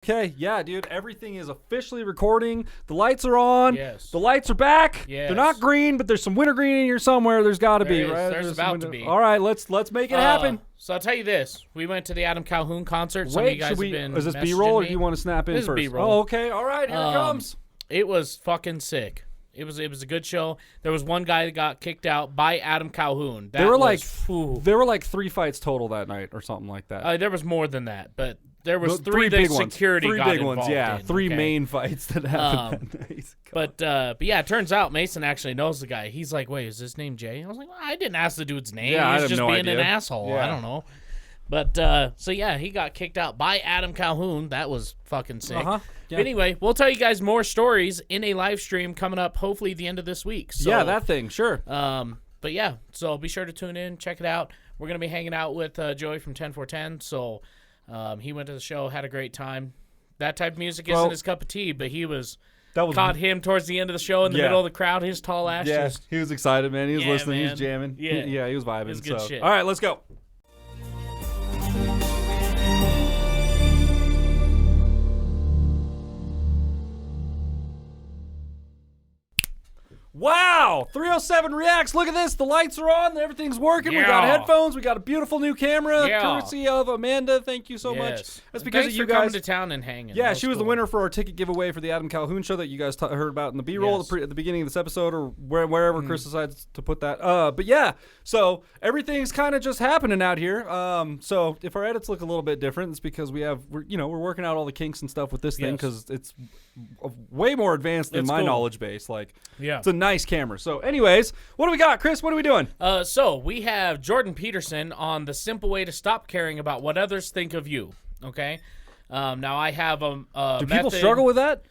Okay, yeah, dude, everything is officially recording. The lights are on. Yes. The lights are back. Yes. They're not green, but there's some wintergreen in here somewhere. There's got to be, right? There's about to be. All right, let's make it happen. So I'll tell you this. We went to the Adam Calhoun concert. Some of Wait, you guys have been is this B-roll or me. do you want to snap in This is first? B-roll. Oh, okay. All right, here it comes. It was fucking sick. It was a good show. There was one guy that got kicked out by Adam Calhoun. There were like 3 fights total that night or something like that. There was more than that, but there was three that big ones. security Three got big ones, involved yeah. in, Three okay? main fights that happened that night. But yeah, it turns out Mason actually knows the guy. He's like, wait, is his name Jay? I was like, well, I didn't ask the dude's name. Yeah, He was I have just no being idea. an asshole. Yeah. I don't know. But so yeah, he got kicked out by Adam Calhoun. That was fucking sick. Yeah. But anyway, we'll tell you guys more stories in a live stream coming up hopefully the end of this week. So, yeah, that thing, sure. But yeah, so be sure to tune in, check it out. We're gonna be hanging out with Joey from 10410. So he went to the show, had a great time. That type of music isn't his cup of tea, but caught him towards the end of the show in the middle of the crowd. His tall ass. Yeah, he was excited, man. He was listening. Man. He was jamming. Yeah. He was vibing. It was good shit. All right, let's go. Wow, 307 reacts. Look at this. The lights are on. Everything's working. We got headphones. We got a beautiful new camera, courtesy of Amanda. Thank you so much. That's because Thanks of you for guys coming to town and hanging. Yeah, she was the winner for our ticket giveaway for the Adam Calhoun show that you guys heard about in the B-roll at the beginning of this episode, or wherever Chris decides to put that. But yeah, so everything's kind of just happening out here. So if our edits look a little bit different, it's because we're working out all the kinks and stuff with this thing because it's way more advanced than my knowledge base. Like, it's a nice camera. So anyways, what do we got, Chris? What are we doing? So we have Jordan Peterson on the simple way to stop caring about what others think of you. Okay. Now I have a do method. People struggle with that?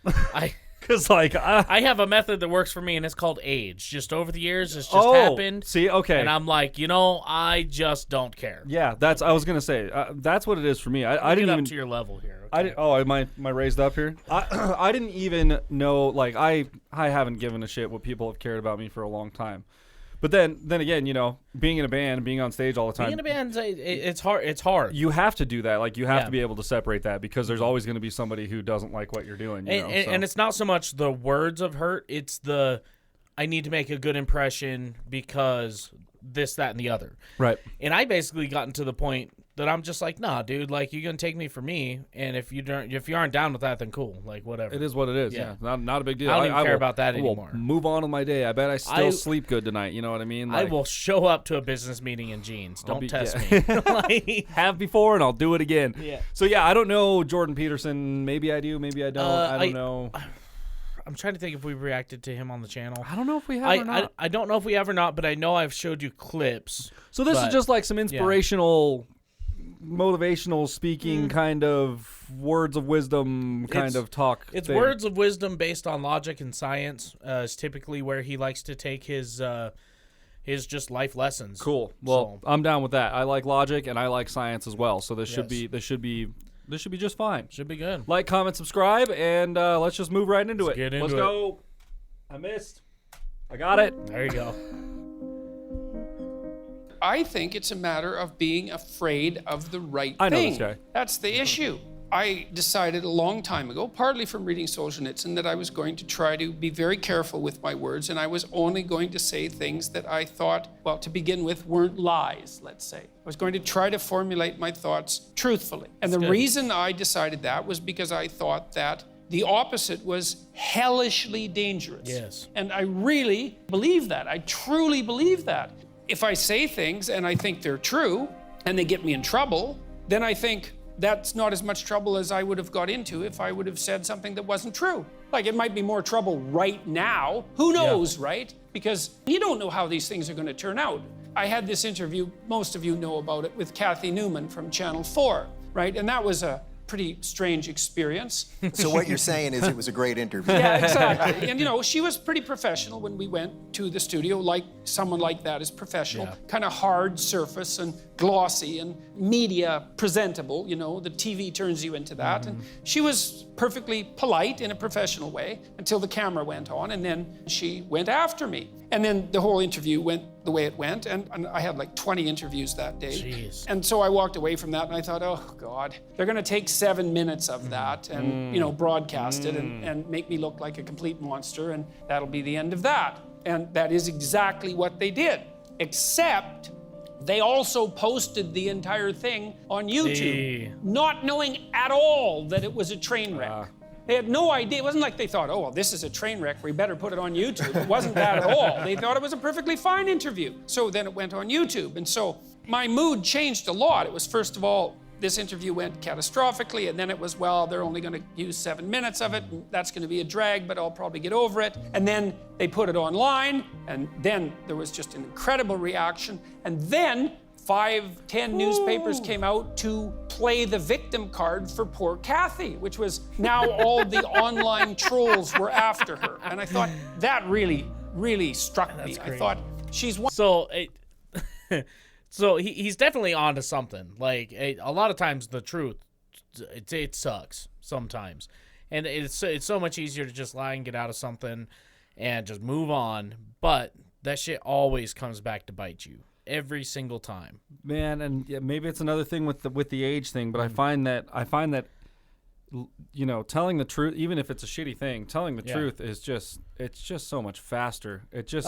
Because I have a method that works for me, and it's called age. Just over the years, it's just happened. See, okay. And I'm like, I just don't care. Yeah, I was gonna say that's what it is for me. I didn't even to your level here. I Okay? am I raised up here? I didn't even know. Like I haven't given a shit what people have cared about me for a long time. But then again, being in a band, being on stage all the time. Being in a band, it's hard. It's hard. You have to do that. Like you have to be able to separate that because there's always going to be somebody who doesn't like what you're doing. And it's not so much the words of hurt. It's I need to make a good impression because this, that, and the other. Right. And I basically gotten to the point that I'm just like, nah, dude, like you're gonna take me for me, and if you aren't down with that, then cool, like whatever. It is what it is. Yeah, not a big deal. I don't even care about that anymore. Move on with my day. I bet I still sleep good tonight. You know what I mean? Like, I will show up to a business meeting in jeans. Don't test me. Have before, and I'll do it again. Yeah. So yeah, I don't know Jordan Peterson. Maybe I do. Maybe I don't. I don't know. I'm trying to think if we've reacted to him on the channel. I don't know if we have or not. I don't know if we have or not, but I know I've showed you clips. So this is just like some inspirational, motivational speaking kind of words of wisdom kind of talk. It's words of wisdom based on logic and science. Is typically where he likes to take his just life lessons. Cool. Well, I'm down with that. I like logic and I like science as well. So this should be just fine. Should be good. Like, comment, subscribe, and let's just move right into it. Get into let's go. I missed. I got it. There you go. I think it's a matter of being afraid of the right thing. I know this guy. That's the issue. I decided a long time ago, partly from reading Solzhenitsyn, that I was going to try to be very careful with my words, and I was only going to say things that I thought, well, to begin with, weren't lies, let's say. I was going to try to formulate my thoughts truthfully. And the reason I decided that was because I thought that the opposite was hellishly dangerous. Yes. And I really believe that. I truly believe that. If I say things and I think they're true and they get me in trouble, then I think that's not as much trouble as I would have got into if I would have said something that wasn't true. Like, it might be more trouble right now. Who knows, right? Because you don't know how these things are going to turn out. I had this interview, most of you know about it, with Kathy Newman from Channel 4, right? And that was a pretty strange experience. So what you're saying is it was a great interview. Yeah, exactly. And she was pretty professional when we went to the studio, like someone like that is professional. Yeah. Kind of hard surface and glossy and media presentable, the TV turns you into that. And she was perfectly polite in a professional way until the camera went on, and then she went after me. And then the whole interview went the way it went. And I had like 20 interviews that day. Jeez. And so I walked away from that and I thought, oh God, they're going to take 7 minutes of that and, broadcast it and make me look like a complete monster. And that'll be the end of that. And that is exactly what they did, except they also posted the entire thing on YouTube, not knowing at all that it was a train wreck. They had no idea. It wasn't like they thought, oh, well, this is a train wreck. We better put it on YouTube. It wasn't that at all. They thought it was a perfectly fine interview. So then it went on YouTube. And so my mood changed a lot. It was, first of all, this interview went catastrophically. And then it was, well, they're only going to use 7 minutes of it. And that's going to be a drag, but I'll probably get over it. And then they put it online. And then there was just an incredible reaction. And then 5-10 newspapers came out to play the victim card for poor Kathy, which was now all the online trolls were after her. And I thought that really, really struck me. I thought she's one. So, so he's definitely onto something. Like a lot of times, the truth, it sucks sometimes, and it's so much easier to just lie and get out of something, and just move on. But that shit always comes back to bite you. Every single time, man. And maybe it's another thing with the age thing, but I find that telling the truth, even if it's a shitty thing, telling the truth is just so much faster. It's just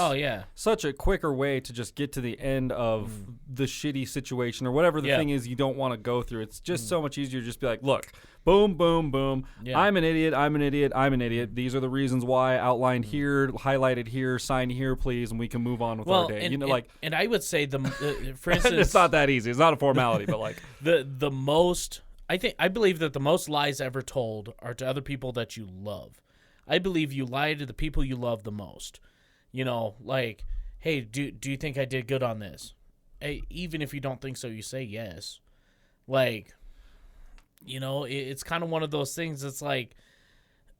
such a quicker way to just get to the end of the shitty situation or whatever the thing is you don't want to go through. It's just so much easier to just be like, look, boom, boom, boom. Yeah. I'm an idiot. I'm an idiot. I'm an idiot. These are the reasons why, outlined here, highlighted here, sign here, please, and we can move on with our day. And I would say for instance, it's not that easy. It's not a formality, but like the most. I believe that the most lies ever told are to other people that you love. I believe you lie to the people you love the most. Like, hey, do you think I did good on this? Hey, even if you don't think so, you say yes. Like, it's kind of one of those things. It's like,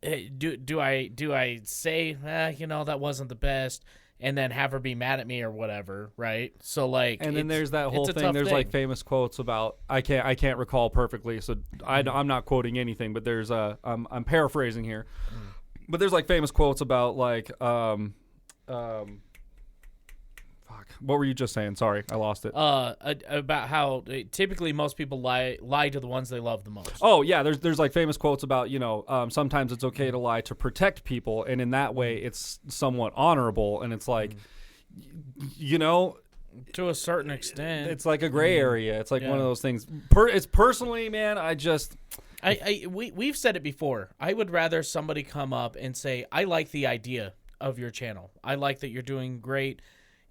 hey, do I say, that wasn't the best, and then have her be mad at me or whatever, right? So like, and then there's that whole thing. There's like famous quotes about I can't recall perfectly, so I'm not quoting anything, but there's I'm paraphrasing here, but there's like famous quotes about like what were you just saying? Sorry, I lost it. About how typically most people lie to the ones they love the most. Oh yeah, there's like famous quotes about sometimes it's okay to lie to protect people, and in that way it's somewhat honorable, and it's like to a certain extent, it's like a gray area. It's like one of those things. It's personally, man, we've said it before. I would rather somebody come up and say, I like the idea of your channel. I like that you're doing great.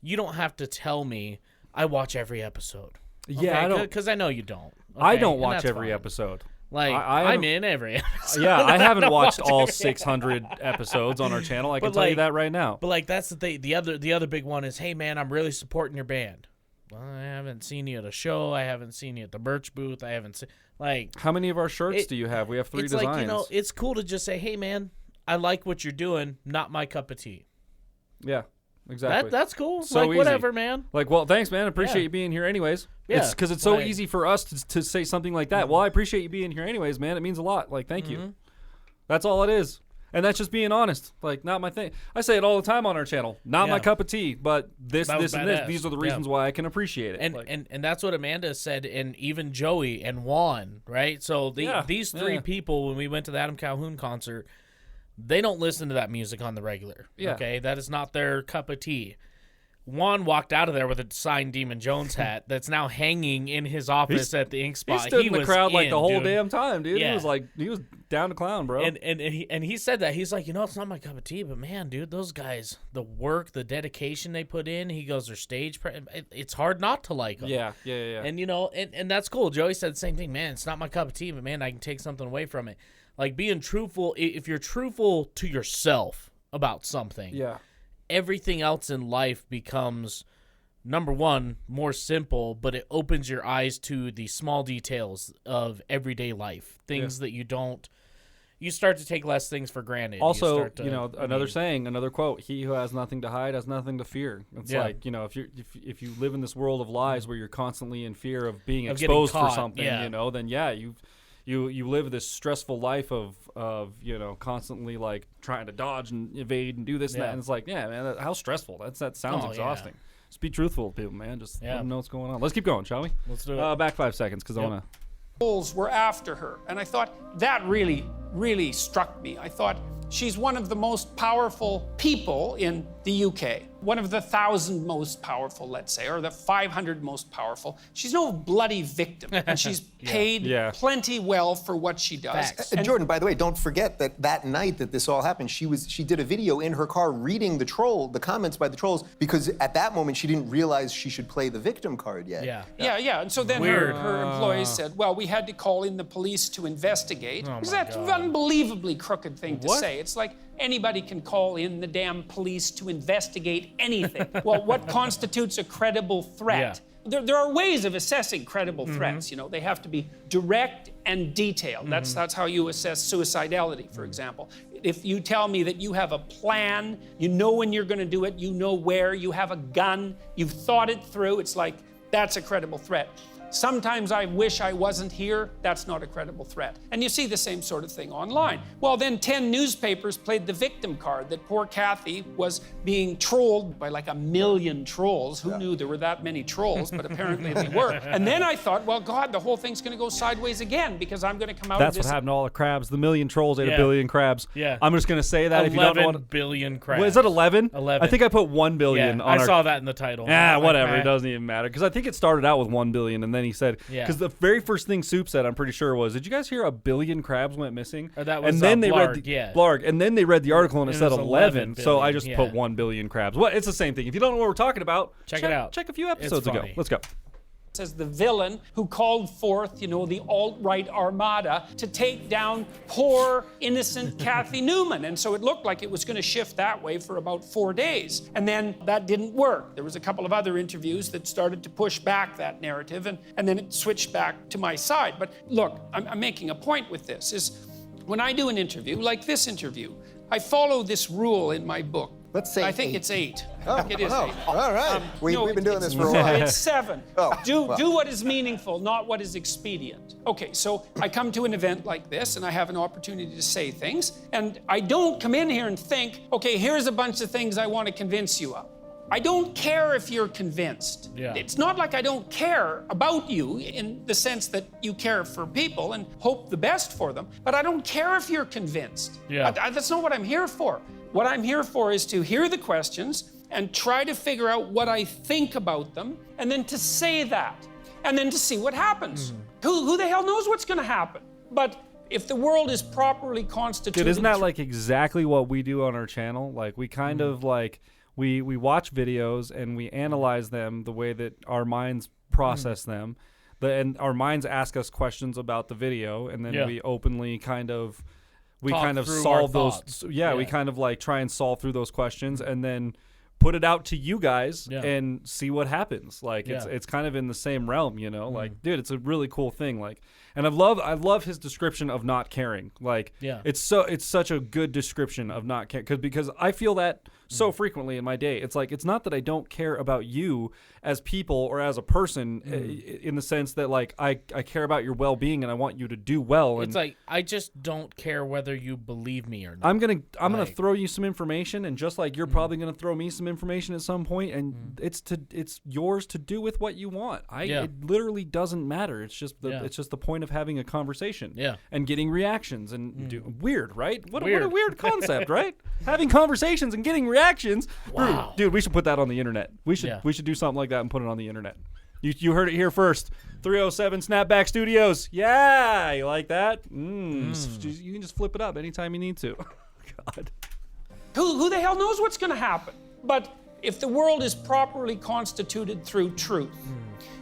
You don't have to tell me I watch every episode. Okay? Yeah, I don't, because I know you don't. Okay? I don't watch every episode. Like I'm in every episode. Yeah, I haven't watched all 600 episodes on our channel. I can tell you that right now. But like that's the thing. The other big one is, hey man, I'm really supporting your band. Well, I haven't seen you at a show. I haven't seen you at the merch booth. I haven't seen like. How many of our shirts do you have? We have 3 designs. It's like it's cool to just say, hey man, I like what you're doing. Not my cup of tea. Yeah. Exactly. That's cool. So like, easy. Whatever, man. Like, well, thanks, man. Appreciate you being here anyways. Yeah. It's because it's so easy for us to say something like that. Well, I appreciate you being here anyways, man. It means a lot. Like, thank you. That's all it is. And that's just being honest. Like, not my thing. I say it all the time on our channel. Not my cup of tea, but this, and this. These are the reasons why I can appreciate it. And that's what Amanda said, and even Joey and Juan, right? So these 3 people, when we went to the Adam Calhoun concert, they don't listen to that music on the regular. Yeah. Okay? That is not their cup of tea. Juan walked out of there with a signed Demon Jones hat that's now hanging in his office at the Ink Spot. He stood in the crowd like the whole damn time, dude. Yeah. He was down to clown, bro. And he said that. He's like, it's not my cup of tea, but man, dude, those guys, the work, the dedication they put in, he goes, their stage, it's hard not to like them. Yeah. And, and that's cool. Joey said the same thing, man, it's not my cup of tea, but man, I can take something away from it. Like being truthful, if you're truthful to yourself about something, everything else in life becomes, number one, more simple, but it opens your eyes to the small details of everyday life, things that you start to take less things for granted. Also, another quote, he who has nothing to hide has nothing to fear. It's like, if you live in this world of lies where you're constantly in fear of being exposed for something, then you live this stressful life of constantly like trying to dodge and evade and do this and that, and it's like, man, how stressful. That sounds exhausting. Just be truthful with people, man. Just let them know what's going on. Let's keep going, shall we? Let's do it. Back 5 seconds, because I want to. Trolls were after her. And I thought that really, really struck me. I thought she's one of the most powerful people in the UK. One of the 1,000 most powerful, let's say, or the 500 most powerful. She's no bloody victim, and she's paid plenty well for what she does. And Jordan, by the way, don't forget that night that this all happened, she did a video in her car reading the comments by the trolls, because at that moment she didn't realize she should play the victim card yet. Yeah. And so then her employees said, well, we had to call in the police to investigate. Because that's an unbelievably crooked thing to say. It's like anybody can call in the damn police to investigate anything. Well, what constitutes a credible threat? There are ways of assessing credible threats. You know, they have to be direct and detailed. That's how you assess suicidality, for example. If you tell me that you have a plan, you know when you're going to do it, you know where, you have a gun, you've thought it through, it's like, that's a credible threat. Sometimes I wish I wasn't here. That's not a credible threat. And you see the same sort of thing online. Well, then 10 newspapers played the victim card that poor Kathy was being trolled by like 1 million trolls. Who knew there were that many trolls? But apparently they were. And then I thought, well, God, the whole thing's going to go sideways again because I'm going to come out of this. That's what happened to all the crabs. The 1 million trolls ate 1 billion crabs. I'm just going to say that if you don't know 11 billion crabs. What, is it 11? 11. I think I put 1 billion on I saw that in the title. Whatever. It doesn't even matter. Because I think it started out with 1 billion and then he said, because the very first thing Soup said, I'm pretty sure, was, did you guys hear 1 billion crabs went missing? Or that was and then they Blarg, read Blarg, and then they read the article and it said 11. So I just billion, put 1 billion crabs. Well, it's the same thing. If you don't know what we're talking about, check it out. Check a few episodes ago. Let's go. As the villain who called forth, the alt-right armada to take down poor, innocent Kathy Newman. And so it looked like it was going to shift that way for about 4 days. And then that didn't work. There was a couple of other interviews that started to push back that narrative, and then it switched back to my side. But look, I'm making a point with this, is when I do an interview, like this interview, I follow this rule in my book. Let's say I think 8. it's 8. I think it is 8. All right. We've been doing this for a while. It's 7. Do what is meaningful, not what is expedient. Okay, so I come to an event like this, and I have an opportunity to say things, and I don't come in here and think, okay, here's a bunch of things I want to convince you of. I don't care if you're convinced. It's not like I don't care about you in the sense that you care for people and hope the best for them, but I don't care if you're convinced. That's not what I'm here for. What I'm here for is to hear the questions and try to figure out what I think about them, and then to say that, and then to see what happens. Who the hell knows what's going to happen? But if the world is properly constituted... Dude, isn't that like exactly what we do on our channel? Like, we kind of like... We watch videos and we analyze them the way that our minds process them. And our minds ask us questions about the video, and then we openly kind of... We kind of solve those. We kind of like try and solve through those questions and then put it out to you guys and see what happens. Like it's kind of in the same realm, like, dude, it's a really cool thing. Like, and I love his description of not caring. Like, it's such a good description of not caring because I feel that so frequently in my day. It's like, it's not that I don't care about you as people or as a person in the sense that like I care about your well-being and I want you to do well. It's like, I just don't care whether you believe me or not. I'm gonna throw you some information, and just like you're probably gonna throw me some information at some point, and it's yours to do with what you want. It literally doesn't matter. It's just the point of having a conversation and getting reactions and weird, right? What a weird concept, right? Having conversations and getting reactions. Wow. Dude, we should put that on the internet. We should do something like that and put it on the internet. You heard it here first. 307 Snapback Studios. Yeah, you like that? You can just flip it up anytime you need to. God. Who the hell knows what's going to happen? But if the world is properly constituted through truth,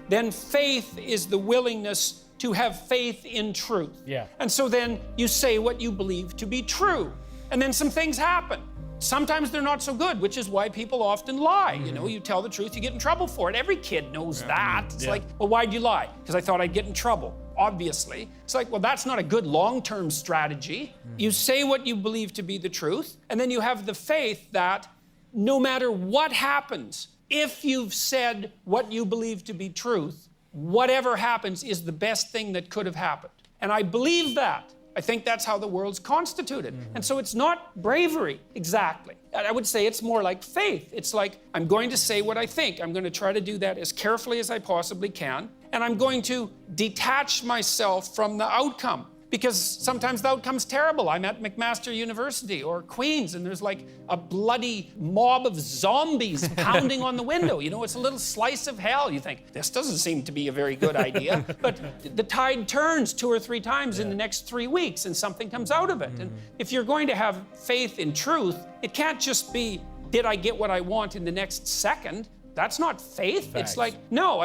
then faith is the willingness to have faith in truth. And so then you say what you believe to be true. And then some things happen. Sometimes they're not so good, which is why people often lie. You tell the truth, you get in trouble for it. Every kid knows that. It's like, well, why'd you lie? Because I thought I'd get in trouble, obviously. It's like, well, that's not a good long-term strategy. You say what you believe to be the truth, and then you have the faith that no matter what happens, if you've said what you believe to be truth, whatever happens is the best thing that could have happened. And I believe that. I think that's how the world's constituted. And so it's not bravery, exactly. I would say it's more like faith. It's like, I'm going to say what I think. I'm going to try to do that as carefully as I possibly can. And I'm going to detach myself from the outcome. Because sometimes the outcome's terrible. I'm at McMaster University or Queen's, and there's like a bloody mob of zombies pounding on the window. You know, it's a little slice of hell. You think, this doesn't seem to be a very good idea. But the tide turns 2 or 3 times in the next 3 weeks, and something comes out of it. And if you're going to have faith in truth, it can't just be, did I get what I want in the next second? That's not faith. Facts. It's like, no,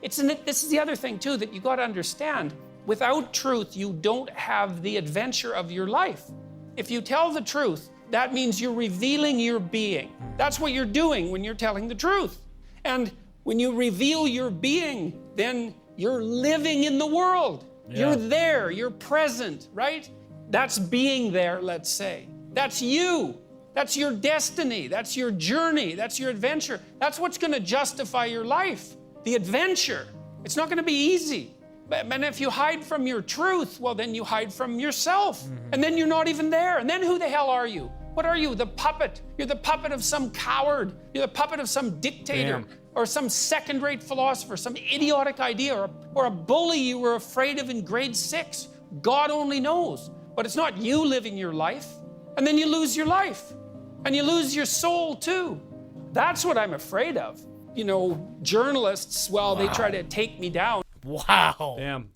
this is the other thing, too, that you got to understand. Without truth, you don't have the adventure of your life. If you tell the truth, that means you're revealing your being. That's what you're doing when you're telling the truth. And when you reveal your being, then you're living in the world. Yeah. You're there, you're present, right? That's being there, let's say. That's you. That's your destiny. That's your journey. That's your adventure. That's what's going to justify your life. The adventure. It's not going to be easy. And if you hide from your truth, well, then you hide from yourself. And then you're not even there. And then who the hell are you? What are you? The puppet. You're the puppet of some coward. You're the puppet of some dictator. Or some second-rate philosopher, some idiotic idea, or a bully you were afraid of in grade 6. God only knows. But it's not you living your life. And then you lose your life. And you lose your soul, too. That's what I'm afraid of. You know, journalists, well, they try to take me down. Wow. Damn.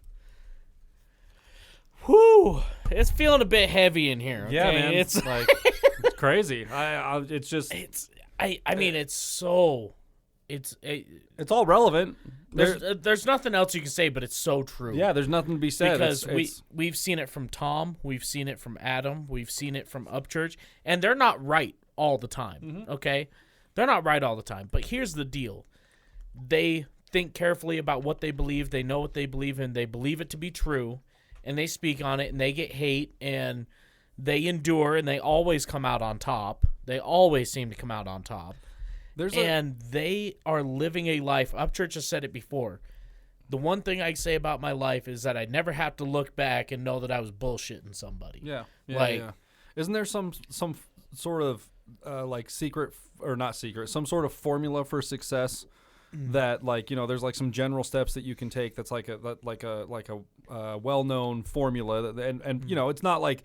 Whew. It's feeling a bit heavy in here. Okay? Yeah, man. It's like, it's crazy. It's just. I mean, it's so. It's all relevant. There's nothing else you can say, but it's so true. Yeah, there's nothing to be said. Because we've seen it from Tom, we've seen it from Adam, we've seen it from Upchurch, and they're not right all the time. Okay, they're not right all the time. But here's the deal: they think carefully about what they believe. They know what they believe in. They believe it to be true, and they speak on it, and they get hate, and they endure, and they always come out on top. They always seem to come out on top. And they are living a life. Upchurch has said it before. The one thing I say about my life is that I never have to look back and know that I was bullshitting somebody. Yeah. Yeah. Isn't there some sort of like secret or not secret, some sort of formula for success that, like, you know, there's like some general steps that you can take that's like a well-known formula and you know, it's not like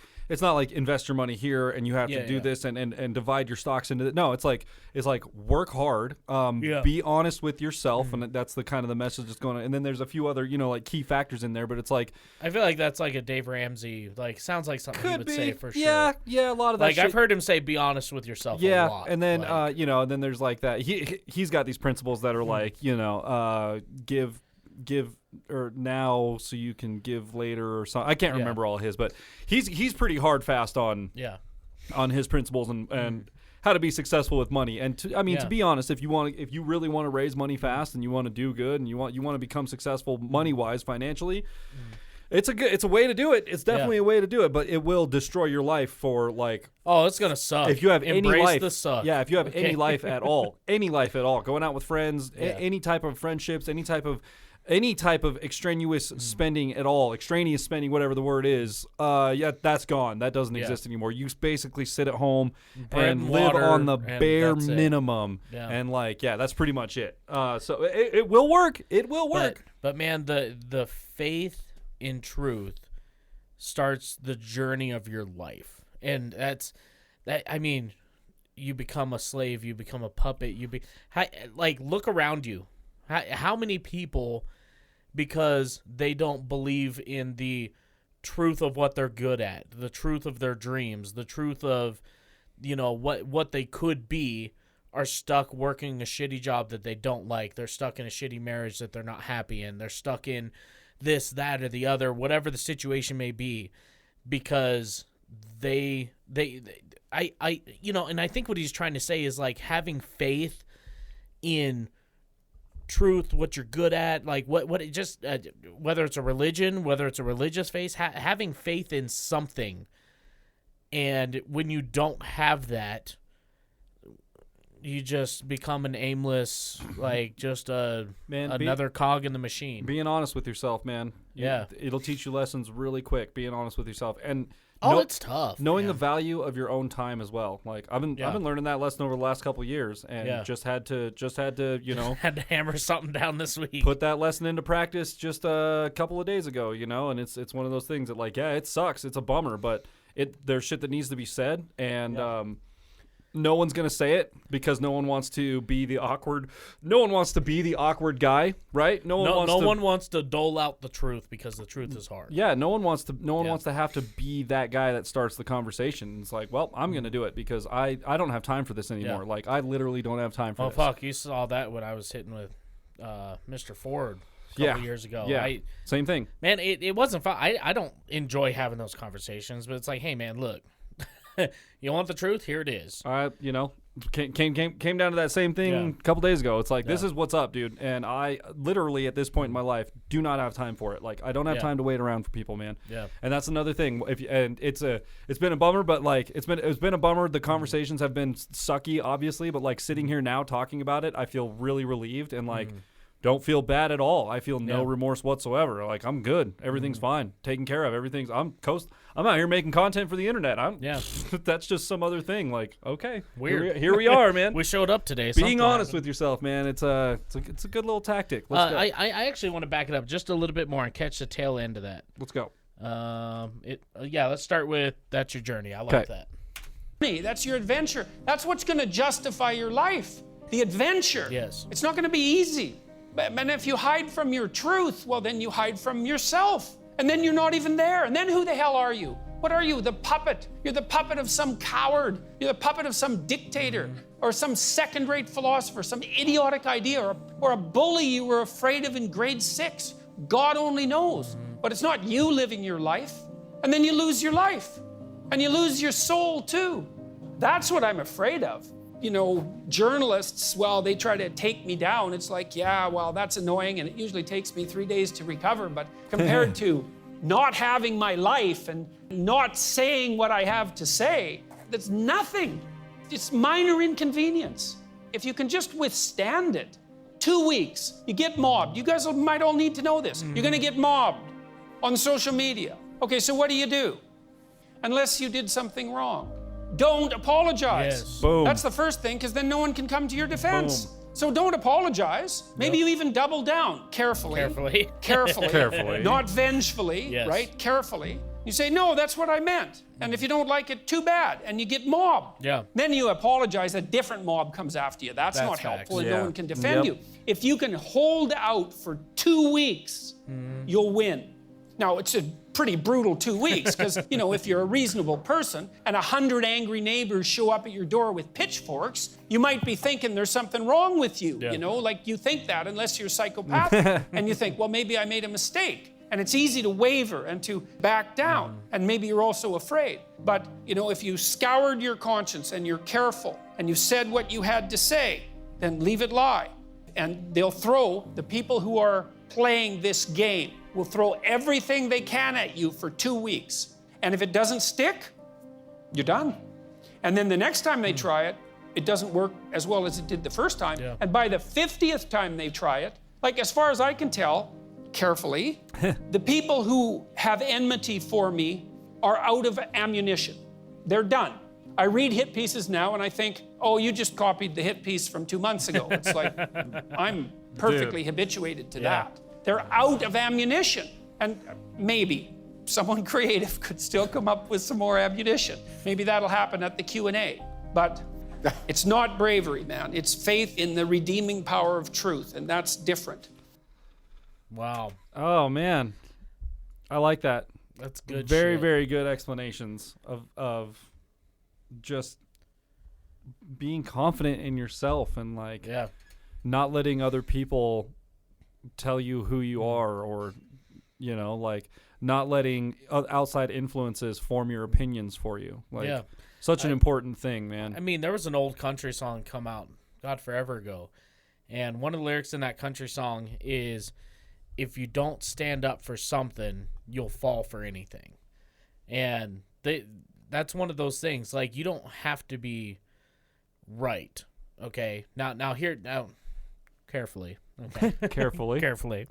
invest your money here and you have to do this and divide your stocks into no, it's like work hard, be honest with yourself, and that's the kind of the message that's going on. And then there's a few other, you know, like key factors in there, but it's like I feel like that's like a Dave Ramsey, like sounds like something he would say for sure. Yeah, a lot of that. Like shit. I've heard him say be honest with yourself a lot. And then you know, and then there's like that he's got these principles that are like, you know, give or now so you can give later or something. I can't remember all his, but he's pretty hard fast on his principles and how to be successful with money. And to be honest, if you really want to raise money fast and you want to do good and you want to become successful money wise financially, it's a way to do it. It's definitely a way to do it, but it will destroy your life for like. Oh, it's gonna suck. If you have Embrace any life, the suck. Yeah, if you have any life at all, going out with friends, any type of friendships, any type of extraneous spending at all, extraneous spending, whatever the word is, that's gone. That doesn't exist anymore. You basically sit at home and live on the bare minimum, and that's pretty much it. So it will work. It will work. But man, the faith in truth starts the journey of your life, and that. I mean, you become a slave, you become a puppet. Look around you. How many people, because they don't believe in the truth of what they're good at, the truth of their dreams, the truth of, you know, what they could be, are stuck working a shitty job that they don't like. They're stuck in a shitty marriage that they're not happy in. They're stuck in this, that, or the other, whatever the situation may be, because they you know, and I think what he's trying to say is like having faith in truth, what you're good at, like what it just whether it's a religion, whether it's a religious faith, having faith in something. And when you don't have that, you just become an aimless, like just another cog in the machine. Being honest with yourself, man. It'll teach you lessons really quick. Being honest with yourself, and it's tough. Knowing the value of your own time as well. Like I've been learning that lesson over the last couple of years, and just had to had to hammer something down this week. Put that lesson into practice just a couple of days ago, and it's one of those things that like it sucks, it's a bummer, but there's shit that needs to be said, and no one's gonna say it because no one wants to be the awkward. No one wants to be the awkward guy, right? No one wants to dole out the truth because the truth is hard. Yeah, no one wants to have to be that guy that starts the conversation. It's like, well, I'm gonna do it because I don't have time for this anymore. Yeah. Like I literally don't have time for this. Oh fuck, you saw that when I was hitting with Mr. Ford a couple years ago. Yeah, same thing. Man, it wasn't fun. I don't enjoy having those conversations, but it's like, hey man, look. You want the truth? Here it is. Came down to that same thing a couple days ago. It's like, this is what's up, dude. And I literally, at this point in my life, do not have time for it. Like, I don't have time to wait around for people, man. Yeah. And that's another thing. It's been a bummer, but like, it's been a bummer. The conversations have been sucky, obviously, but like sitting here now talking about it, I feel really relieved and like. Don't feel bad at all. I feel no remorse whatsoever. Like I'm good. Everything's fine. Taken care of. Everything's. I'm out here making content for the internet. That's just some other thing. Like okay, weird. Here we are, man. We showed up today. Being honest with yourself, man. It's a good little tactic. Let's go. I actually want to back it up just a little bit more and catch the tail end of that. Let's go. Let's start with that's your journey. I like that. That's your adventure. That's what's going to justify your life. The adventure. Yes. It's not going to be easy. And if you hide from your truth, well, then you hide from yourself. And then you're not even there. And then who the hell are you? What are you? The puppet. You're the puppet of some coward. You're the puppet of some dictator or some second-rate philosopher, some idiotic idea or a bully you were afraid of in grade 6. God only knows. But it's not you living your life. And then you lose your life. And you lose your soul, too. That's what I'm afraid of. Journalists, they try to take me down. It's like, that's annoying, and it usually takes me 3 days to recover. But compared to not having my life and not saying what I have to say, that's nothing. It's minor inconvenience. If you can just withstand it, 2 weeks, you get mobbed. You guys might all need to know this. You're going to get mobbed on social media. Okay, so what do? Unless you did something wrong. Don't apologize. Yes. Boom. That's the first thing, because then no one can come to your defense. Boom. So don't apologize. Maybe you even double down carefully. Carefully. Not vengefully, right? Carefully. You say, no, that's what I meant. And if you don't like it, too bad. And you get mobbed. Yeah. Then you apologize, a different mob comes after you. That's not helpful, and no one can defend you. If you can hold out for 2 weeks, you'll win. Now, it's a pretty brutal 2 weeks because, if you're a reasonable person and 100 angry neighbors show up at your door with pitchforks, you might be thinking there's something wrong with you, like you think that unless you're psychopathic. And you think, well, maybe I made a mistake. And it's easy to waver and to back down. And maybe you're also afraid. But, if you scoured your conscience and you're careful and you said what you had to say, then leave it lie. And they'll throw the people who are playing this game will throw everything they can at you for 2 weeks. And if it doesn't stick, you're done. And then the next time they try it, it doesn't work as well as it did the first time. Yeah. And by the 50th time they try it, like as far as I can tell, carefully, the people who have enmity for me are out of ammunition. They're done. I read hit pieces now and I think, oh, you just copied the hit piece from 2 months ago. It's like, I'm perfectly habituated to that. They're out of ammunition. And maybe someone creative could still come up with some more ammunition. Maybe that'll happen at the Q&A. But it's not bravery, man. It's faith in the redeeming power of truth, and that's different. Wow. Oh, man. I like that. That's good Very, shit. very good explanations of just being confident in yourself and, like, not letting other people tell you who you are, or like not letting outside influences form your opinions for you. Like such an important thing, man. I mean, there was an old country song come out forever ago, and one of the lyrics in that country song is, if you don't stand up for something, you'll fall for anything. And that's one of those things, like, you don't have to be right Okay. Now, carefully. Okay. Carefully.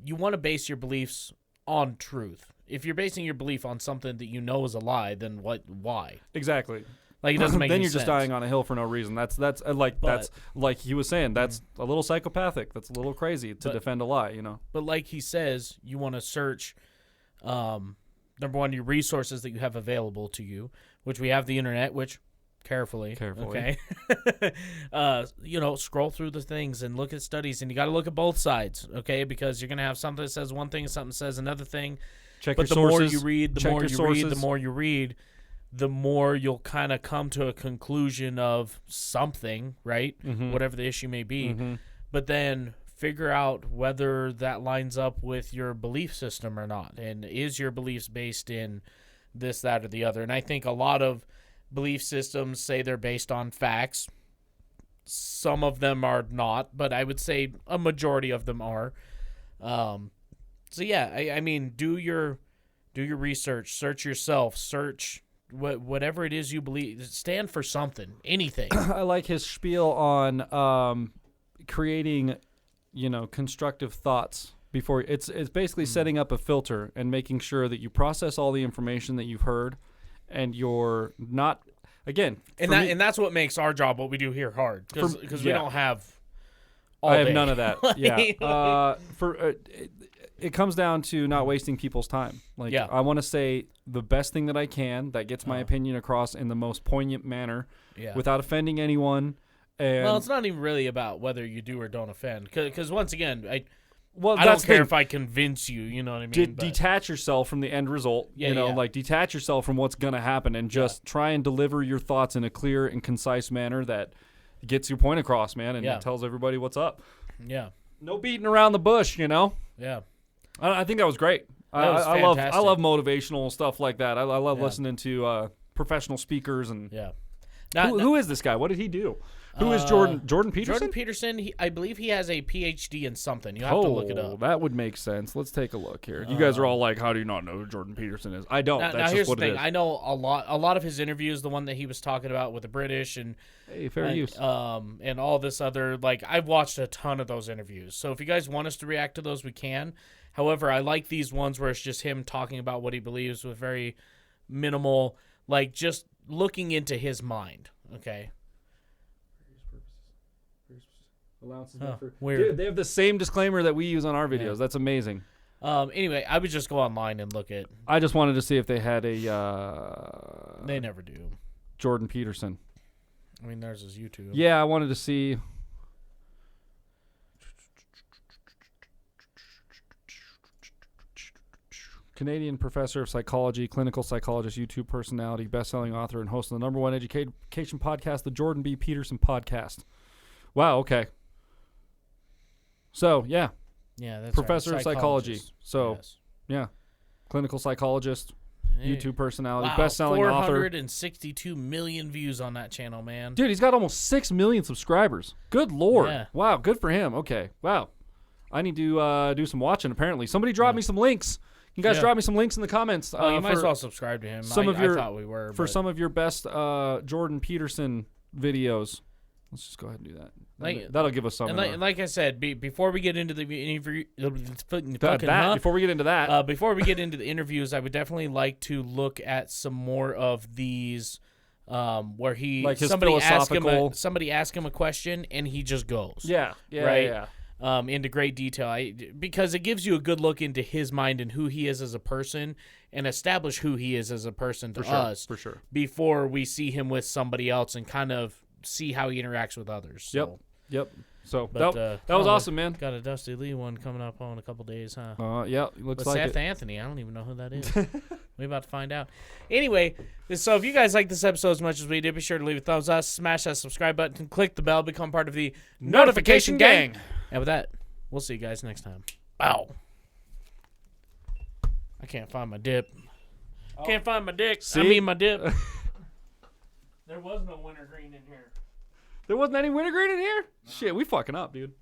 You want to base your beliefs on truth. If you're basing your belief on something that you know is a lie, then why? Exactly. Like, it doesn't make then any you're sense. just dying on a hill for no reason. That's like he was saying. That's a little psychopathic. That's a little crazy to defend a lie. But like he says, you want to search. Number one, your resources that you have available to you, which we have the internet, which carefully. Okay. Scroll through the things and look at studies, and you got to look at both sides, okay? Because you're going to have something that says one thing and something that says another thing. Check but your the sources. more you read, the more you'll kind of come to a conclusion of something, right? Mm-hmm. Whatever the issue may be. Mm-hmm. But then figure out whether that lines up with your belief system or not. And is your beliefs based in this, that, or the other? And I think a lot of belief systems say they're based on facts. Some of them are not, but I would say a majority of them are. So yeah, I mean, do your research, search yourself, search whatever it is you believe. Stand for something, anything. I like his spiel on creating, constructive thoughts before. It's basically setting up a filter and making sure that you process all the information that you've heard, and you're not again. And that's what makes our job, what we do here, hard because we don't have. I have none of that. Yeah. It comes down to not wasting people's time. I want to say the best thing that I can that gets my opinion across in the most poignant manner without offending anyone. And well, it's not even really about whether you do or don't offend. Because once again, I Well, I don't care if I convince you. You know what I mean? Detach yourself from the end result. Like detach yourself from what's going to happen and just try and deliver your thoughts in a clear and concise manner that gets your point across, man, and tells everybody what's up. Yeah. No beating around the bush, Yeah. I think that was great. I love motivational stuff like that. I love listening to professional speakers and who is this guy? What did he do? Who is Jordan Peterson? Jordan Peterson, I believe he has a PhD in something. You have to look it up. That would make sense. Let's take a look here. You guys are all like, how do you not know who Jordan Peterson is? I don't. That's here's just what the thing. it is. I know a lot of his interviews, the one that he was talking about with the British and fair use. And all this other, I've watched a ton of those interviews. So if you guys want us to react to those, we can. However, I like these ones where it's just him talking about what he believes with very minimal, just looking into his mind. Okay. Weird. Dude, they have the same disclaimer that we use on our videos. Yeah. That's amazing. Anyway, I would just go online and look at. I just wanted to see if they had a. They never do. Jordan Peterson. I mean, there's his YouTube. Yeah, I wanted to see. Canadian professor of psychology, clinical psychologist, YouTube personality, best-selling author, and host of the #1 education podcast, the Jordan B. Peterson Podcast. Wow. Okay. So yeah, that's professor right. of psychology. So yes. Clinical psychologist, YouTube personality, wow, best-selling author. 462 million views on that channel, man. Dude, he's got almost 6 million subscribers. Good Lord. Yeah. Wow, good for him. Okay. Wow. I need to do some watching, apparently. Somebody drop me some links. You guys drop me some links in the comments. You might as well subscribe to him. I thought we were. For some of your best Jordan Peterson videos. Let's just go ahead and do that. That'll give us something. And like I said, before we get into the interview, before we get into that, before we get into the interviews, I would definitely like to look at some more of these, where somebody ask him a question and he just goes. Yeah. Into great detail, because it gives you a good look into his mind and who he is as a person, and establish who he is as a person to us. For sure. Before we see him with somebody else and kind of see how he interacts with others. So. Yep. So that was awesome, man. Got a Dusty Lee one coming up on a couple days, huh? Yeah, looks like Seth Anthony. I don't even know who that is. We're about to find out. Anyway, so if you guys like this episode as much as we did, be sure to leave a thumbs up, smash that subscribe button, and click the bell, become part of the notification gang. And with that, we'll see you guys next time. Ow. I can't find my dip. Can't find my dick. See? I mean my dip. There was no wintergreen in here. There wasn't any wintergreen in here? No. Shit, we fucking up, dude.